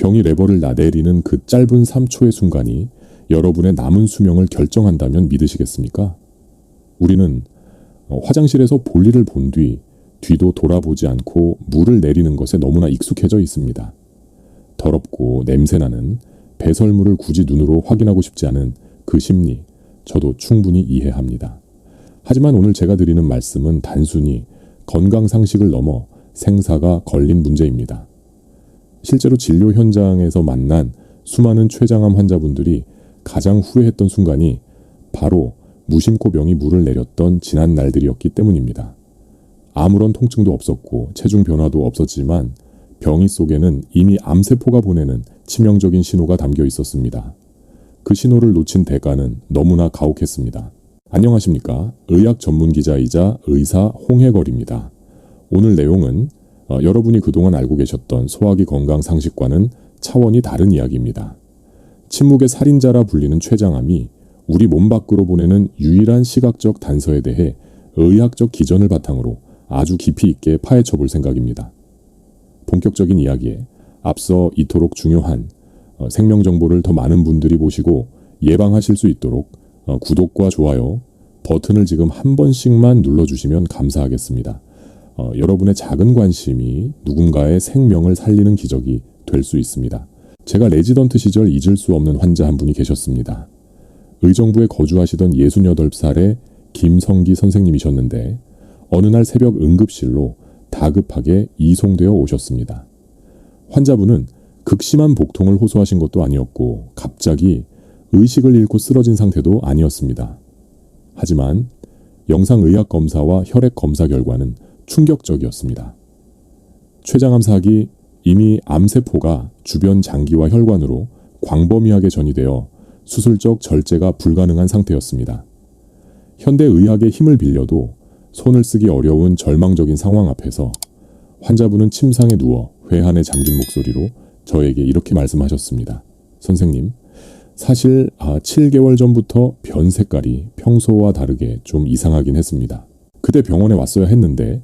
병이 레버를 내리는 그 짧은 3초의 순간이 여러분의 남은 수명을 결정한다면 믿으시겠습니까? 우리는 화장실에서 볼일을 본 뒤도 돌아보지 않고 물을 내리는 것에 너무나 익숙해져 있습니다. 더럽고 냄새나는 배설물을 굳이 눈으로 확인하고 싶지 않은 그 심리, 저도 충분히 이해합니다. 하지만 오늘 제가 드리는 말씀은 단순히 건강 상식을 넘어 생사가 걸린 문제입니다. 실제로 진료 현장에서 만난 수많은 췌장암 환자분들이 가장 후회했던 순간이 바로 무심코 병이 물을 내렸던 지난 날들이었기 때문입니다. 아무런 통증도 없었고 체중 변화도 없었지만 병이 속에는 이미 암세포가 보내는 치명적인 신호가 담겨 있었습니다. 그 신호를 놓친 대가는 너무나 가혹했습니다. 안녕하십니까? 의학 전문 기자이자 의사 홍해걸입니다. 오늘 내용은 여러분이 그동안 알고 계셨던 소화기 건강 상식과는 차원이 다른 이야기입니다. 침묵의 살인자라 불리는 췌장암이 우리 몸 밖으로 보내는 유일한 시각적 단서에 대해 의학적 기전을 바탕으로 아주 깊이 있게 파헤쳐 볼 생각입니다. 본격적인 이야기에 앞서 이토록 중요한 생명 정보를 더 많은 분들이 보시고 예방하실 수 있도록 구독과 좋아요 버튼을 지금 한 번씩만 눌러주시면 감사하겠습니다. 여러분의 작은 관심이 누군가의 생명을 살리는 기적이 될 수 있습니다. 제가 레지던트 시절 잊을 수 없는 환자 한 분이 계셨습니다. 의정부에 거주하시던 68살의 김성기 선생님이셨는데 어느 날 새벽 응급실로 다급하게 이송되어 오셨습니다. 환자분은 극심한 복통을 호소하신 것도 아니었고 갑자기 의식을 잃고 쓰러진 상태도 아니었습니다. 하지만 영상의학 검사와 혈액 검사 결과는 충격적이었습니다. 췌장암사기 이미 암세포가 주변 장기와 혈관으로 광범위하게 전이되어 수술적 절제가 불가능한 상태였습니다. 현대의학의 힘을 빌려도 손을 쓰기 어려운 절망적인 상황 앞에서 환자분은 침상에 누워 회한에 잠긴 목소리로 저에게 이렇게 말씀하셨습니다. 선생님, 사실 7개월 전부터 변 색깔이 평소와 다르게 좀 이상하긴 했습니다. 그때 병원에 왔어야 했는데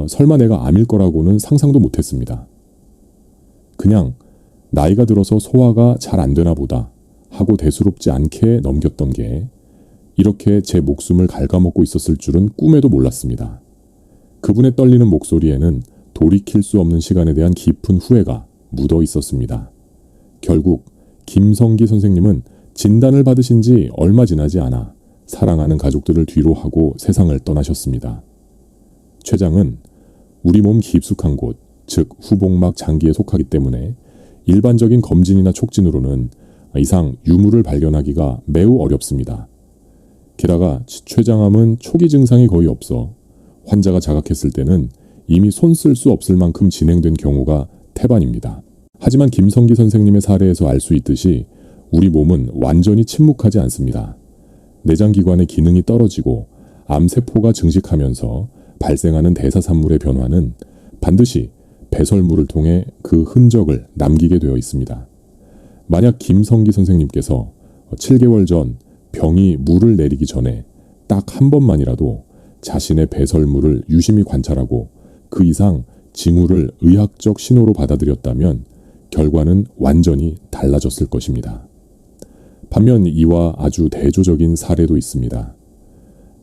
설마 내가 암일 거라고는 상상도 못했습니다. 그냥 나이가 들어서 소화가 잘 안 되나 보다 하고 대수롭지 않게 넘겼던 게 이렇게 제 목숨을 갉아먹고 있었을 줄은 꿈에도 몰랐습니다. 그분의 떨리는 목소리에는 돌이킬 수 없는 시간에 대한 깊은 후회가 묻어 있었습니다. 결국 김성기 선생님은 진단을 받으신 지 얼마 지나지 않아 사랑하는 가족들을 뒤로 하고 세상을 떠나셨습니다. 췌장은 우리 몸 깊숙한 곳, 즉 후복막 장기에 속하기 때문에 일반적인 검진이나 촉진으로는 이상 유무를 발견하기가 매우 어렵습니다. 게다가 췌장암은 초기 증상이 거의 없어 환자가 자각했을 때는 이미 손 쓸 수 없을 만큼 진행된 경우가 태반입니다. 하지만 김성기 선생님의 사례에서 알 수 있듯이 우리 몸은 완전히 침묵하지 않습니다. 내장기관의 기능이 떨어지고 암세포가 증식하면서 발생하는 대사산물의 변화는 반드시 배설물을 통해 그 흔적을 남기게 되어 있습니다. 만약 김성기 선생님께서 7개월 전 병이 물을 내리기 전에 딱 한 번만이라도 자신의 배설물을 유심히 관찰하고 그 이상 징후를 의학적 신호로 받아들였다면 결과는 완전히 달라졌을 것입니다. 반면 이와 아주 대조적인 사례도 있습니다.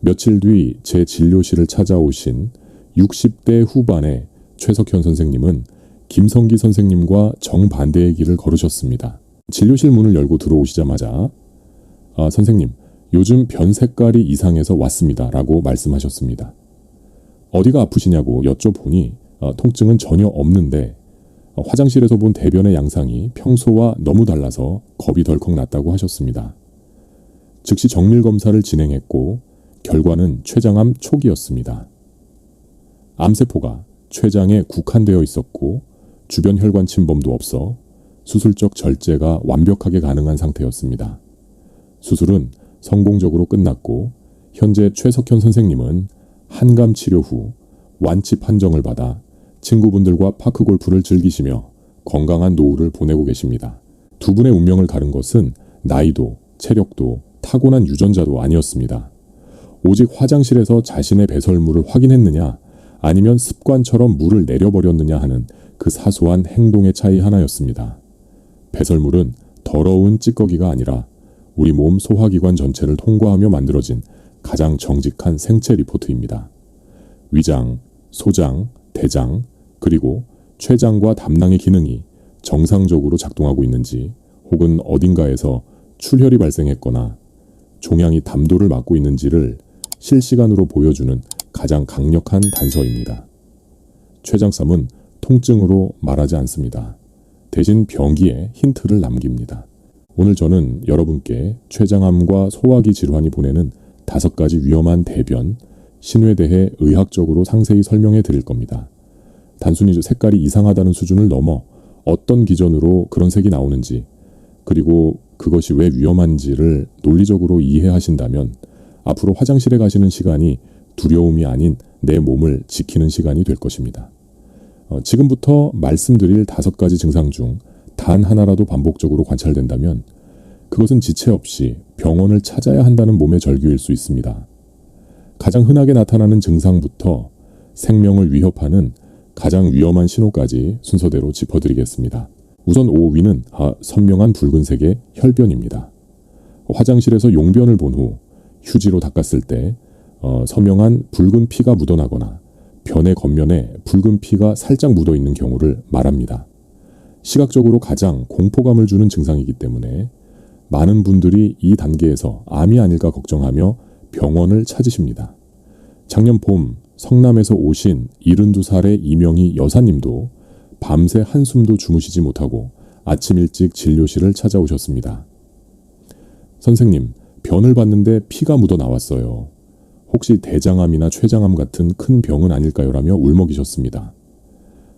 며칠 뒤 제 진료실을 찾아오신 60대 후반의 최석현 선생님은 김성기 선생님과 정반대의 길을 걸으셨습니다. 진료실 문을 열고 들어오시자마자 선생님, 요즘 변 색깔이 이상해서 왔습니다 라고 말씀하셨습니다. 어디가 아프시냐고 여쭤보니 통증은 전혀 없는데 화장실에서 본 대변의 양상이 평소와 너무 달라서 겁이 덜컥 났다고 하셨습니다. 즉시 정밀검사를 진행했고 결과는 췌장암 초기였습니다. 암세포가 췌장에 국한되어 있었고 주변 혈관 침범도 없어 수술적 절제가 완벽하게 가능한 상태였습니다. 수술은 성공적으로 끝났고 현재 최석현 선생님은 한감 치료 후 완치 판정을 받아 친구분들과 파크골프를 즐기시며 건강한 노후를 보내고 계십니다. 두 분의 운명을 가른 것은 나이도 체력도 타고난 유전자도 아니었습니다. 오직 화장실에서 자신의 배설물을 확인했느냐 아니면 습관처럼 물을 내려버렸느냐 하는 그 사소한 행동의 차이 하나였습니다. 배설물은 더러운 찌꺼기가 아니라 우리 몸 소화기관 전체를 통과하며 만들어진 가장 정직한 생체 리포트입니다. 위장, 소장, 대장, 그리고 췌장과 담낭의 기능이 정상적으로 작동하고 있는지, 혹은 어딘가에서 출혈이 발생했거나 종양이 담도를 막고 있는지를 실시간으로 보여주는 가장 강력한 단서입니다. 췌장쌈은 통증으로 말하지 않습니다. 대신 병기에 힌트를 남깁니다. 오늘 저는 여러분께 췌장암과 소화기 질환이 보내는 5가지 위험한 대변, 신호에 대해 의학적으로 상세히 설명해 드릴 겁니다. 단순히 색깔이 이상하다는 수준을 넘어 어떤 기전으로 그런 색이 나오는지, 그리고 그것이 왜 위험한지를 논리적으로 이해하신다면 앞으로 화장실에 가시는 시간이 두려움이 아닌 내 몸을 지키는 시간이 될 것입니다. 지금부터 말씀드릴 5가지 증상 중 단 하나라도 반복적으로 관찰된다면 그것은 지체 없이 병원을 찾아야 한다는 몸의 절규일 수 있습니다. 가장 흔하게 나타나는 증상부터 생명을 위협하는 가장 위험한 신호까지 순서대로 짚어드리겠습니다. 우선 5위는 선명한 붉은색의 혈변입니다. 화장실에서 용변을 본 후 휴지로 닦았을 때 선명한 붉은 피가 묻어나거나 변의 겉면에 붉은 피가 살짝 묻어있는 경우를 말합니다. 시각적으로 가장 공포감을 주는 증상이기 때문에 많은 분들이 이 단계에서 암이 아닐까 걱정하며 병원을 찾으십니다. 작년 봄 성남에서 오신 72살의 이명희 여사님도 밤새 한숨도 주무시지 못하고 아침 일찍 진료실을 찾아오셨습니다. 선생님, 변을 봤는데 피가 묻어 나왔어요. 혹시 대장암이나 췌장암 같은 큰 병은 아닐까요? 라며 울먹이셨습니다.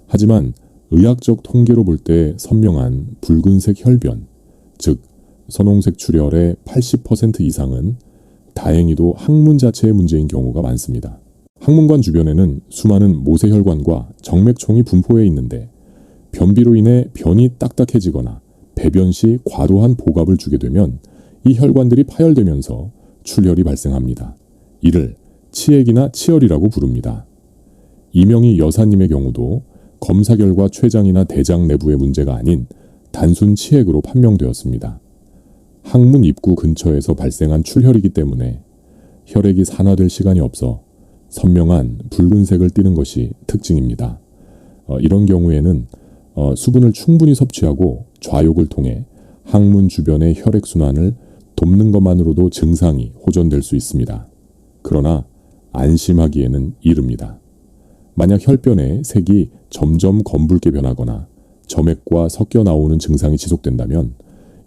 하지만 의학적 통계로 볼 때 선명한 붉은색 혈변, 즉 선홍색 출혈의 80% 이상은 다행히도 항문 자체의 문제인 경우가 많습니다. 항문관 주변에는 수많은 모세혈관과 정맥총이 분포해 있는데 변비로 인해 변이 딱딱해지거나 배변 시 과도한 복압을 주게 되면 이 혈관들이 파열되면서 출혈이 발생합니다. 이를 치액이나 치열이라고 부릅니다. 이명희 여사님의 경우도 검사 결과 췌장이나 대장 내부의 문제가 아닌 단순 치액으로 판명되었습니다. 항문 입구 근처에서 발생한 출혈이기 때문에 혈액이 산화될 시간이 없어 선명한 붉은색을 띠는 것이 특징입니다. 이런 경우에는 수분을 충분히 섭취하고 좌욕을 통해 항문 주변의 혈액순환을 돕는 것만으로도 증상이 호전될 수 있습니다. 그러나 안심하기에는 이릅니다. 만약 혈변의 색이 점점 검붉게 변하거나 점액과 섞여 나오는 증상이 지속된다면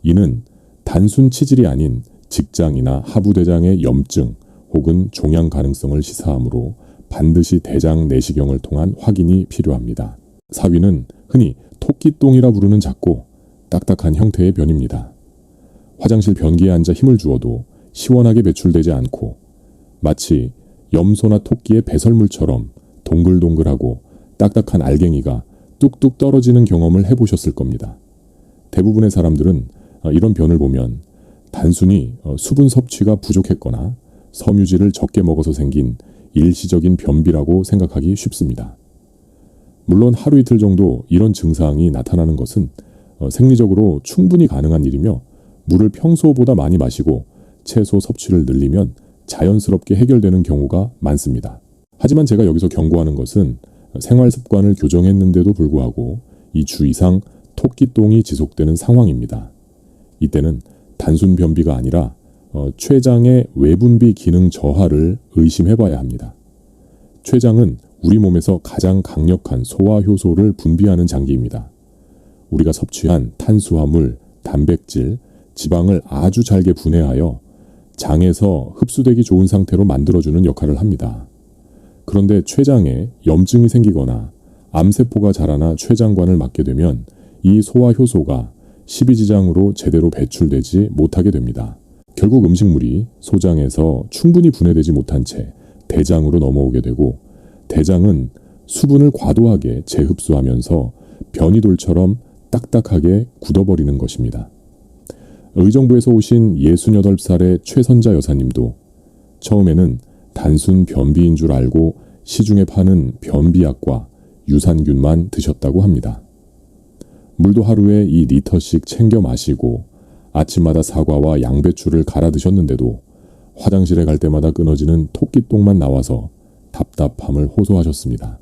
이는 단순 치질이 아닌 직장이나 하부대장의 염증 혹은 종양 가능성을 시사하므로 반드시 대장 내시경을 통한 확인이 필요합니다. 4위는 흔히 토끼똥이라 부르는 작고 딱딱한 형태의 변입니다. 화장실 변기에 앉아 힘을 주어도 시원하게 배출되지 않고 마치 염소나 토끼의 배설물처럼 동글동글하고 딱딱한 알갱이가 뚝뚝 떨어지는 경험을 해보셨을 겁니다. 대부분의 사람들은 이런 변을 보면 단순히 수분 섭취가 부족했거나 섬유질을 적게 먹어서 생긴 일시적인 변비라고 생각하기 쉽습니다. 물론 하루 이틀 정도 이런 증상이 나타나는 것은 생리적으로 충분히 가능한 일이며 물을 평소보다 많이 마시고 채소 섭취를 늘리면 자연스럽게 해결되는 경우가 많습니다. 하지만 제가 여기서 경고하는 것은 생활 습관을 교정했는데도 불구하고 2주 이상 토끼똥이 지속되는 상황입니다. 이때는 단순 변비가 아니라 췌장의 외분비 기능 저하를 의심해봐야 합니다. 췌장은 우리 몸에서 가장 강력한 소화 효소를 분비하는 장기입니다. 우리가 섭취한 탄수화물, 단백질, 지방을 아주 잘게 분해하여 장에서 흡수되기 좋은 상태로 만들어주는 역할을 합니다. 그런데 췌장에 염증이 생기거나 암세포가 자라나 췌장관을 막게 되면 이 소화 효소가 십이지장으로 제대로 배출되지 못하게 됩니다. 결국 음식물이 소장에서 충분히 분해되지 못한 채 대장으로 넘어오게 되고 대장은 수분을 과도하게 재흡수하면서 변이돌처럼 딱딱하게 굳어버리는 것입니다. 의정부에서 오신 68살의 최선자 여사님도 처음에는 단순 변비인 줄 알고 시중에 파는 변비약과 유산균만 드셨다고 합니다. 물도 하루에 2리터씩 챙겨 마시고 아침마다 사과와 양배추를 갈아 드셨는데도 화장실에 갈 때마다 끊어지는 토끼똥만 나와서 답답함을 호소하셨습니다.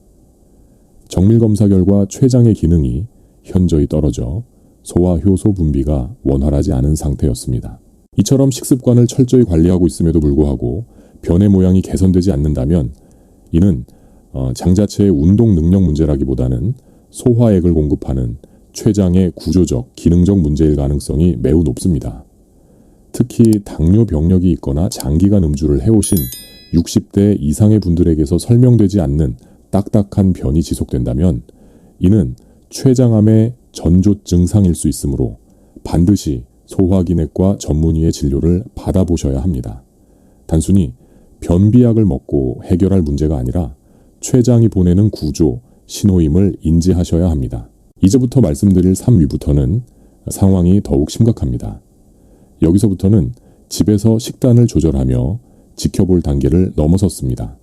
정밀검사 결과 췌장의 기능이 현저히 떨어져 소화 효소 분비가 원활하지 않은 상태였습니다. 이처럼 식습관을 철저히 관리하고 있음에도 불구하고 변의 모양이 개선되지 않는다면 이는 장 자체의 운동 능력 문제라기보다는 소화액을 공급하는 췌장의 구조적, 기능적 문제일 가능성이 매우 높습니다. 특히 당뇨 병력이 있거나 장기간 음주를 해오신 60대 이상의 분들에게서 설명되지 않는 딱딱한 변이 지속된다면 이는 췌장암의 전조 증상일 수 있으므로 반드시 소화기내과 전문의의 진료를 받아보셔야 합니다. 단순히 변비약을 먹고 해결할 문제가 아니라 췌장이 보내는 구조, 신호임을 인지하셔야 합니다. 이제부터 말씀드릴 3위부터는 상황이 더욱 심각합니다. 여기서부터는 집에서 식단을 조절하며 지켜볼 단계를 넘어섰습니다.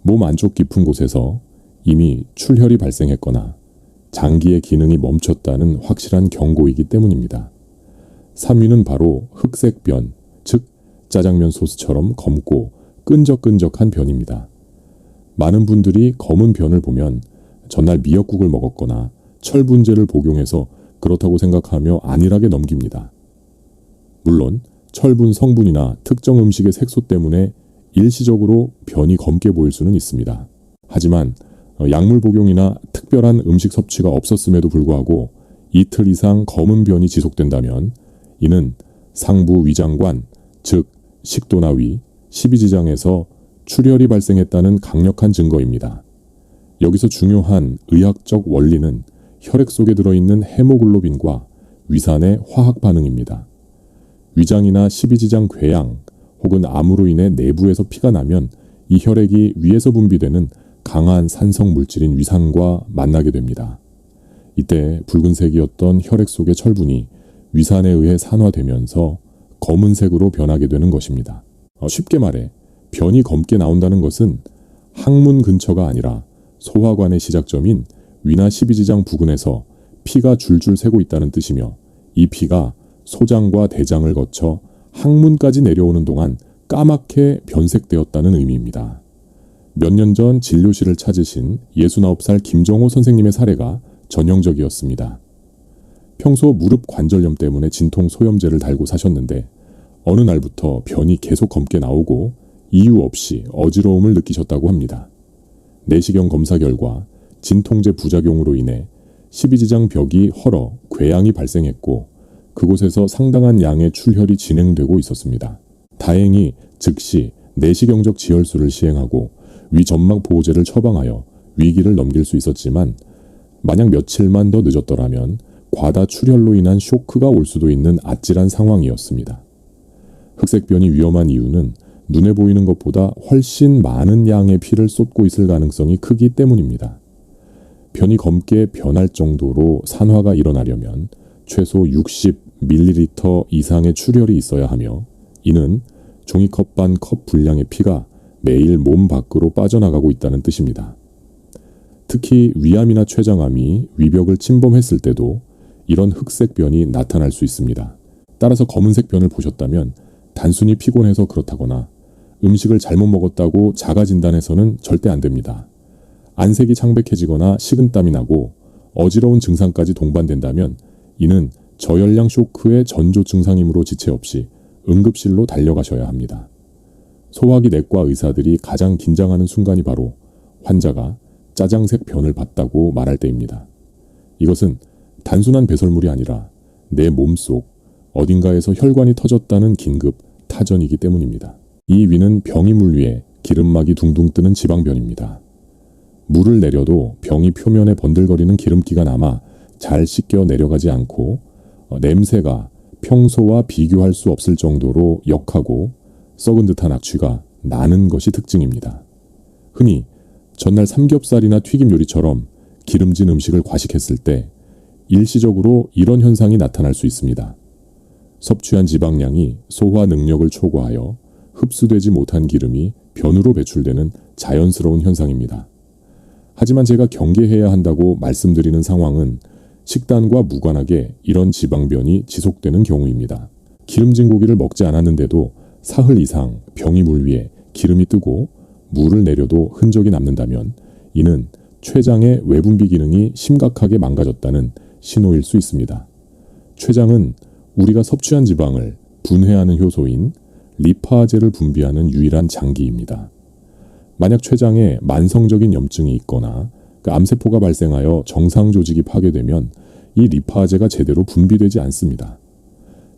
몸 안쪽 깊은 곳에서 이미 출혈이 발생했거나 장기의 기능이 멈췄다는 확실한 경고이기 때문입니다. 3위는 바로 흑색변, 즉 짜장면 소스처럼 검고 끈적끈적한 변입니다. 많은 분들이 검은 변을 보면 전날 미역국을 먹었거나 철분제를 복용해서 그렇다고 생각하며 안일하게 넘깁니다. 물론 철분 성분이나 특정 음식의 색소 때문에 일시적으로 변이 검게 보일 수는 있습니다. 하지만 약물 복용이나 특별한 음식 섭취가 없었음에도 불구하고 이틀 이상 검은 변이 지속된다면 이는 상부 위장관, 즉 식도나 위, 십이지장에서 출혈이 발생했다는 강력한 증거입니다. 여기서 중요한 의학적 원리는 혈액 속에 들어있는 헤모글로빈과 위산의 화학 반응입니다. 위장이나 십이지장 궤양 혹은 암으로 인해 내부에서 피가 나면 이 혈액이 위에서 분비되는 강한 산성 물질인 위산과 만나게 됩니다. 이때 붉은색이었던 혈액 속의 철분이 위산에 의해 산화되면서 검은색으로 변하게 되는 것입니다. 쉽게 말해 변이 검게 나온다는 것은 항문 근처가 아니라 소화관의 시작점인 위나 십이지장 부근에서 피가 줄줄 새고 있다는 뜻이며 이 피가 소장과 대장을 거쳐 항문까지 내려오는 동안 까맣게 변색되었다는 의미입니다. 몇 년 전 진료실을 찾으신 69살 김정호 선생님의 사례가 전형적이었습니다. 평소 무릎 관절염 때문에 진통 소염제를 달고 사셨는데 어느 날부터 변이 계속 검게 나오고 이유 없이 어지러움을 느끼셨다고 합니다. 내시경 검사 결과 진통제 부작용으로 인해 십이지장 벽이 헐어 궤양이 발생했고 그곳에서 상당한 양의 출혈이 진행되고 있었습니다. 다행히 즉시 내시경적 지혈술을 시행하고 위점막 보호제를 처방하여 위기를 넘길 수 있었지만 만약 며칠만 더 늦었더라면 과다 출혈로 인한 쇼크가 올 수도 있는 아찔한 상황이었습니다. 흑색변이 위험한 이유는 눈에 보이는 것보다 훨씬 많은 양의 피를 쏟고 있을 가능성이 크기 때문입니다. 변이 검게 변할 정도로 산화가 일어나려면 최소 60ml 이상의 출혈이 있어야 하며 이는 종이컵 반 컵 분량의 피가 매일 몸 밖으로 빠져나가고 있다는 뜻입니다. 특히 위암이나 췌장암이 위벽을 침범했을 때도 이런 흑색 변이 나타날 수 있습니다. 따라서 검은색 변을 보셨다면 단순히 피곤해서 그렇다거나 음식을 잘못 먹었다고 자가 진단해서는 절대 안 됩니다. 안색이 창백해지거나 식은땀이 나고 어지러운 증상까지 동반된다면 이는 저열량 쇼크의 전조 증상이므로 지체 없이 응급실로 달려가셔야 합니다. 소화기 내과 의사들이 가장 긴장하는 순간이 바로 환자가 짜장색 변을 봤다고 말할 때입니다. 이것은 단순한 배설물이 아니라 내 몸속 어딘가에서 혈관이 터졌다는 긴급 타전이기 때문입니다. 이 위는 병이 물 위에 기름막이 둥둥 뜨는 지방변입니다. 물을 내려도 병이 표면에 번들거리는 기름기가 남아 잘 씻겨 내려가지 않고 냄새가 평소와 비교할 수 없을 정도로 역하고 썩은 듯한 악취가 나는 것이 특징입니다. 흔히 전날 삼겹살이나 튀김 요리처럼 기름진 음식을 과식했을 때 일시적으로 이런 현상이 나타날 수 있습니다. 섭취한 지방량이 소화 능력을 초과하여 흡수되지 못한 기름이 변으로 배출되는 자연스러운 현상입니다. 하지만 제가 경계해야 한다고 말씀드리는 상황은 식단과 무관하게 이런 지방변이 지속되는 경우입니다. 기름진 고기를 먹지 않았는데도 사흘 이상 병이물 위에 기름이 뜨고 물을 내려도 흔적이 남는다면 이는 췌장의 외분비 기능이 심각하게 망가졌다는 신호일 수 있습니다. 췌장은 우리가 섭취한 지방을 분해하는 효소인 리파제를 분비하는 유일한 장기입니다. 만약 췌장에 만성적인 염증이 있거나 암세포가 발생하여 정상 조직이 파괴되면 이 리파제가 제대로 분비되지 않습니다.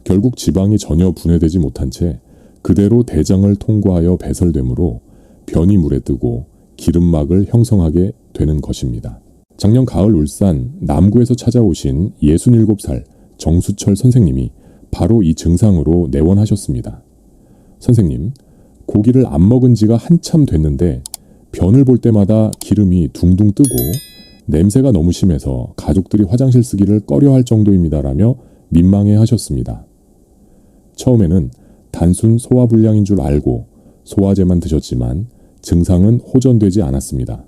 결국 지방이 전혀 분해되지 못한 채 그대로 대장을 통과하여 배설되므로 변이 물에 뜨고 기름막을 형성하게 되는 것입니다. 작년 가을 울산 남구에서 찾아오신 67살 정수철 선생님이 바로 이 증상으로 내원하셨습니다. 선생님, 고기를 안 먹은 지가 한참 됐는데 변을 볼 때마다 기름이 둥둥 뜨고 냄새가 너무 심해서 가족들이 화장실 쓰기를 꺼려할 정도입니다라며 민망해 하셨습니다. 처음에는 단순 소화불량인 줄 알고 소화제만 드셨지만 증상은 호전되지 않았습니다.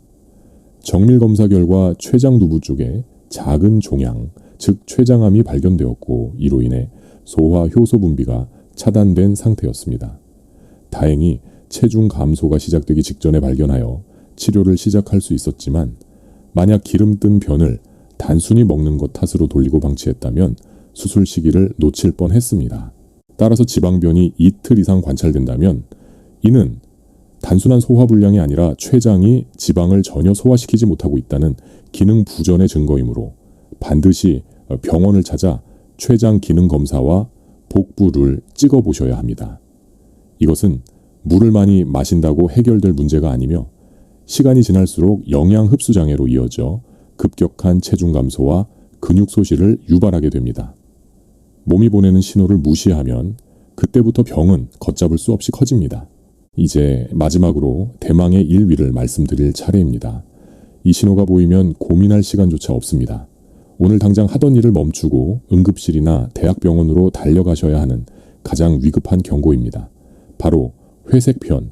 정밀검사 결과 췌장 두부 쪽에 작은 종양, 즉 췌장암이 발견되었고 이로 인해 소화 효소 분비가 차단된 상태였습니다. 다행히 체중 감소가 시작되기 직전에 발견하여 치료를 시작할 수 있었지만 만약 기름 뜬 변을 단순히 먹는 것 탓으로 돌리고 방치했다면 수술 시기를 놓칠 뻔했습니다. 따라서 지방변이 이틀 이상 관찰된다면 이는 단순한 소화불량이 아니라 췌장이 지방을 전혀 소화시키지 못하고 있다는 기능 부전의 증거이므로 반드시 병원을 찾아 췌장 기능 검사와 복부를 찍어 보셔야 합니다. 이것은 물을 많이 마신다고 해결될 문제가 아니며 시간이 지날수록 영양 흡수 장애로 이어져 급격한 체중 감소와 근육 소실을 유발하게 됩니다. 몸이 보내는 신호를 무시하면 그때부터 병은 걷잡을 수 없이 커집니다. 이제 마지막으로 대망의 1위를 말씀드릴 차례입니다. 이 신호가 보이면 고민할 시간조차 없습니다. 오늘 당장 하던 일을 멈추고 응급실이나 대학병원으로 달려가셔야 하는 가장 위급한 경고입니다. 바로 회색변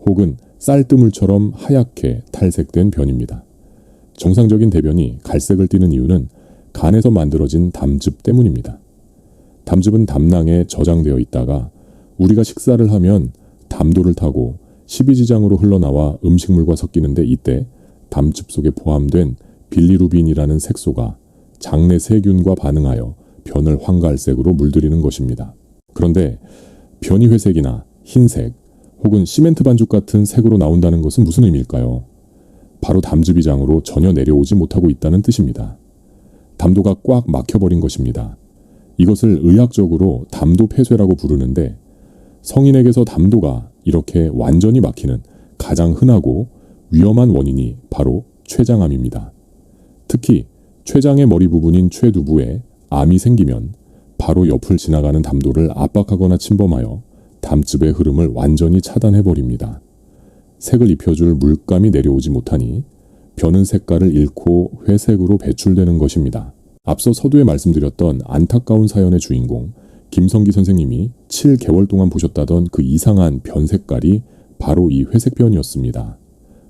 혹은 쌀뜨물처럼 하얗게 탈색된 변입니다. 정상적인 대변이 갈색을 띠는 이유는 간에서 만들어진 담즙 때문입니다. 담즙은 담낭에 저장되어 있다가 우리가 식사를 하면 담도를 타고 십이지장으로 흘러나와 음식물과 섞이는데 이때 담즙 속에 포함된 빌리루빈이라는 색소가 장내 세균과 반응하여 변을 황갈색으로 물들이는 것입니다. 그런데 변이 회색이나 흰색 혹은 시멘트 반죽 같은 색으로 나온다는 것은 무슨 의미일까요? 바로 담즙이장으로 전혀 내려오지 못하고 있다는 뜻입니다. 담도가 꽉 막혀버린 것입니다. 이것을 의학적으로 담도 폐쇄라고 부르는데 성인에게서 담도가 이렇게 완전히 막히는 가장 흔하고 위험한 원인이 바로 췌장암입니다. 특히 췌장의 머리 부분인 췌두부에 암이 생기면 바로 옆을 지나가는 담도를 압박하거나 침범하여 담즙의 흐름을 완전히 차단해버립니다. 색을 입혀줄 물감이 내려오지 못하니 변은 색깔을 잃고 회색으로 배출되는 것입니다. 앞서 서두에 말씀드렸던 안타까운 사연의 주인공 김성기 선생님이 7개월 동안 보셨다던 그 이상한 변 색깔이 바로 이 회색변이었습니다.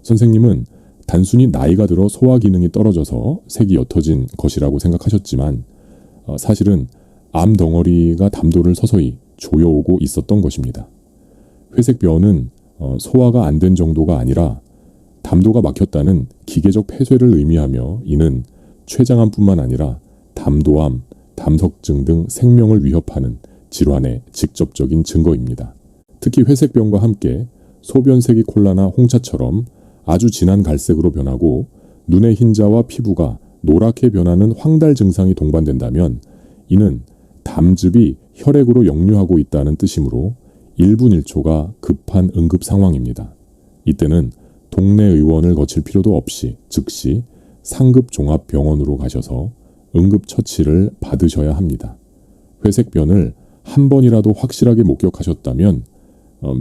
선생님은 단순히 나이가 들어 소화 기능이 떨어져서 색이 옅어진 것이라고 생각하셨지만 사실은 암 덩어리가 담도를 서서히 조여오고 있었던 것입니다. 회색변은 소화가 안 된 정도가 아니라 담도가 막혔다는 기계적 폐쇄를 의미하며 이는 췌장암뿐만 아니라 담도암, 담석증 등 생명을 위협하는 질환의 직접적인 증거입니다. 특히 회색변과 함께 소변색이 콜라나 홍차처럼 아주 진한 갈색으로 변하고 눈의 흰자와 피부가 노랗게 변하는 황달 증상이 동반된다면 이는 담즙이 혈액으로 역류하고 있다는 뜻이므로 1분 1초가 급한 응급 상황입니다. 이때는 동네 의원을 거칠 필요도 없이 즉시 상급 종합병원으로 가셔서 응급처치를 받으셔야 합니다. 회색변을 한 번이라도 확실하게 목격하셨다면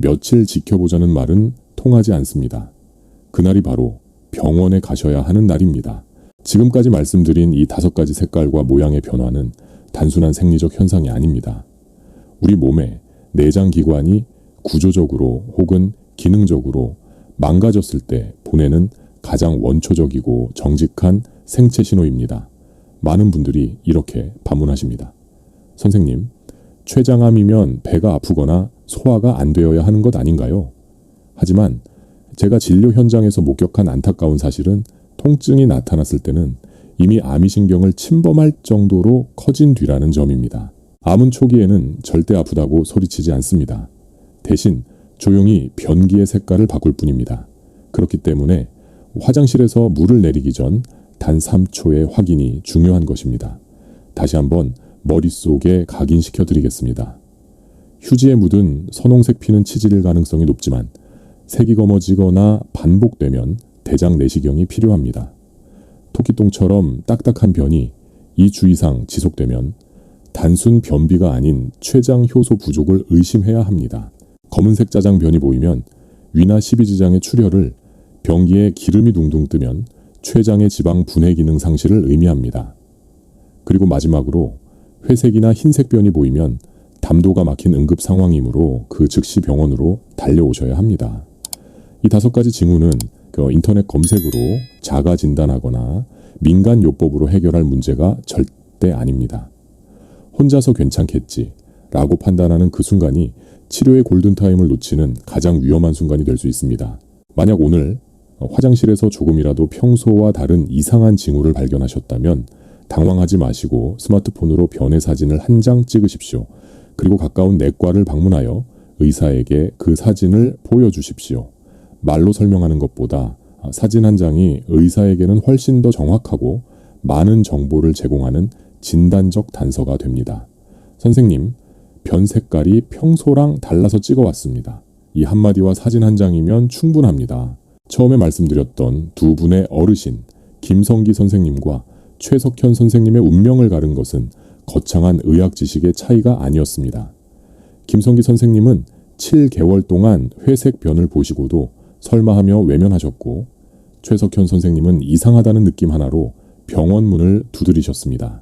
며칠 지켜보자는 말은 통하지 않습니다. 그날이 바로 병원에 가셔야 하는 날입니다. 지금까지 말씀드린 이 5가지 색깔과 모양의 변화는 단순한 생리적 현상이 아닙니다. 우리 몸의 내장 기관이 구조적으로 혹은 기능적으로 망가졌을 때 보내는 가장 원초적이고 정직한 생체 신호입니다. 많은 분들이 이렇게 반문하십니다. 선생님, 췌장암이면 배가 아프거나 소화가 안 되어야 하는 것 아닌가요? 하지만 제가 진료 현장에서 목격한 안타까운 사실은 통증이 나타났을 때는 이미 아미신경을 침범할 정도로 커진 뒤라는 점입니다. 암은 초기에는 절대 아프다고 소리치지 않습니다. 대신 조용히 변기의 색깔을 바꿀 뿐입니다. 그렇기 때문에 화장실에서 물을 내리기 전 단 3초의 확인이 중요한 것입니다. 다시 한번 머릿속에 각인시켜 드리겠습니다. 휴지에 묻은 선홍색 피는 치질일 가능성이 높지만 색이 검어지거나 반복되면 대장 내시경이 필요합니다. 토끼똥처럼 딱딱한 변이 2주 이상 지속되면 단순 변비가 아닌 췌장 효소 부족을 의심해야 합니다. 검은색 짜장 변이 보이면 위나 십이지장의 출혈을, 변기에 기름이 둥둥 뜨면 췌장의 지방 분해 기능 상실을 의미합니다. 그리고 마지막으로 회색이나 흰색 변이 보이면 담도가 막힌 응급 상황이므로 그 즉시 병원으로 달려오셔야 합니다. 이 5가지 징후는 인터넷 검색으로 자가 진단하거나 민간요법으로 해결할 문제가 절대 아닙니다. 혼자서 괜찮겠지 라고 판단하는 그 순간이 치료의 골든타임을 놓치는 가장 위험한 순간이 될 수 있습니다. 만약 오늘 화장실에서 조금이라도 평소와 다른 이상한 징후를 발견하셨다면 당황하지 마시고 스마트폰으로 변의 사진을 한 장 찍으십시오. 그리고 가까운 내과를 방문하여 의사에게 그 사진을 보여주십시오. 말로 설명하는 것보다 사진 한 장이 의사에게는 훨씬 더 정확하고 많은 정보를 제공하는 진단적 단서가 됩니다. 선생님, 변 색깔이 평소랑 달라서 찍어왔습니다. 이 한마디와 사진 한 장이면 충분합니다. 처음에 말씀드렸던 두 분의 어르신, 김성기 선생님과 최석현 선생님의 운명을 가른 것은 거창한 의학 지식의 차이가 아니었습니다. 김성기 선생님은 7개월 동안 회색 변을 보시고도 설마하며 외면하셨고, 최석현 선생님은 이상하다는 느낌 하나로 병원 문을 두드리셨습니다.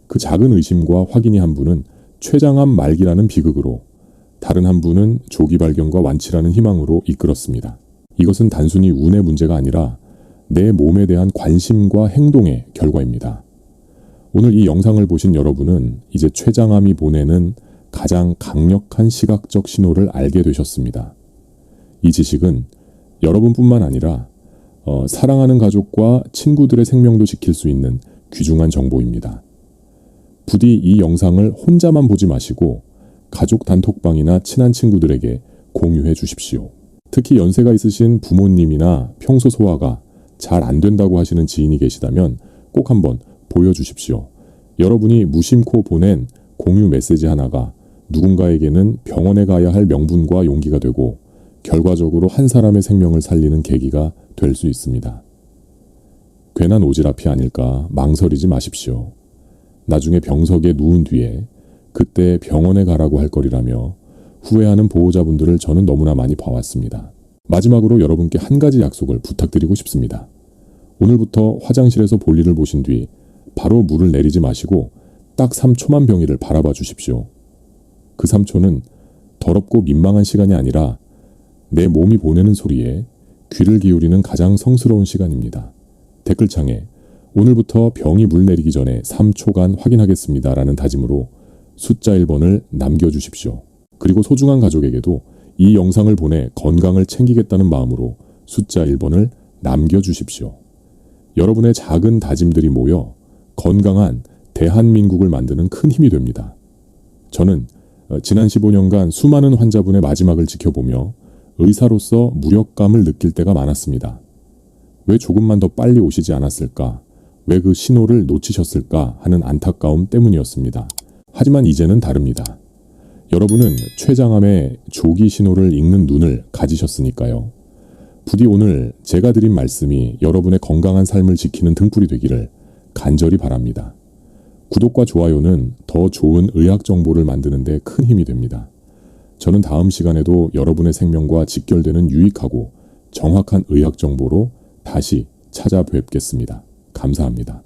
그 작은 의심과 확인이 한 분은 췌장암 말기라는 비극으로, 다른 한 분은 조기 발견과 완치라는 희망으로 이끌었습니다. 이것은 단순히 운의 문제가 아니라 내 몸에 대한 관심과 행동의 결과입니다. 오늘 이 영상을 보신 여러분은 이제 췌장암이 보내는 가장 강력한 시각적 신호를 알게 되셨습니다. 이 지식은 여러분뿐만 아니라 사랑하는 가족과 친구들의 생명도 지킬 수 있는 귀중한 정보입니다. 부디 이 영상을 혼자만 보지 마시고 가족 단톡방이나 친한 친구들에게 공유해 주십시오. 특히 연세가 있으신 부모님이나 평소 소화가 잘 안 된다고 하시는 지인이 계시다면 꼭 한번 보여주십시오. 여러분이 무심코 보낸 공유 메시지 하나가 누군가에게는 병원에 가야 할 명분과 용기가 되고 결과적으로 한 사람의 생명을 살리는 계기가 될 수 있습니다. 괜한 오지랖이 아닐까 망설이지 마십시오. 나중에 병석에 누운 뒤에 그때 병원에 가라고 할 거리라며 후회하는 보호자분들을 저는 너무나 많이 봐왔습니다. 마지막으로 여러분께 한 가지 약속을 부탁드리고 싶습니다. 오늘부터 화장실에서 볼일을 보신 뒤 바로 물을 내리지 마시고 딱 3초만 병이를 바라봐 주십시오. 그 3초는 더럽고 민망한 시간이 아니라 내 몸이 보내는 소리에 귀를 기울이는 가장 성스러운 시간입니다. 댓글창에 오늘부터 병이 물 내리기 전에 3초간 확인하겠습니다 라는 다짐으로 숫자 1번을 남겨주십시오. 그리고 소중한 가족에게도 이 영상을 보내 건강을 챙기겠다는 마음으로 숫자 1번을 남겨주십시오. 여러분의 작은 다짐들이 모여 건강한 대한민국을 만드는 큰 힘이 됩니다. 저는 지난 15년간 수많은 환자분의 마지막을 지켜보며 의사로서 무력감을 느낄 때가 많았습니다. 왜 조금만 더 빨리 오시지 않았을까? 왜 그 신호를 놓치셨을까? 하는 안타까움 때문이었습니다. 하지만 이제는 다릅니다. 여러분은 췌장암의 조기 신호를 읽는 눈을 가지셨으니까요. 부디 오늘 제가 드린 말씀이 여러분의 건강한 삶을 지키는 등불이 되기를 간절히 바랍니다. 구독과 좋아요는 더 좋은 의학 정보를 만드는 데 큰 힘이 됩니다. 저는 다음 시간에도 여러분의 생명과 직결되는 유익하고 정확한 의학 정보로 다시 찾아뵙겠습니다. 감사합니다.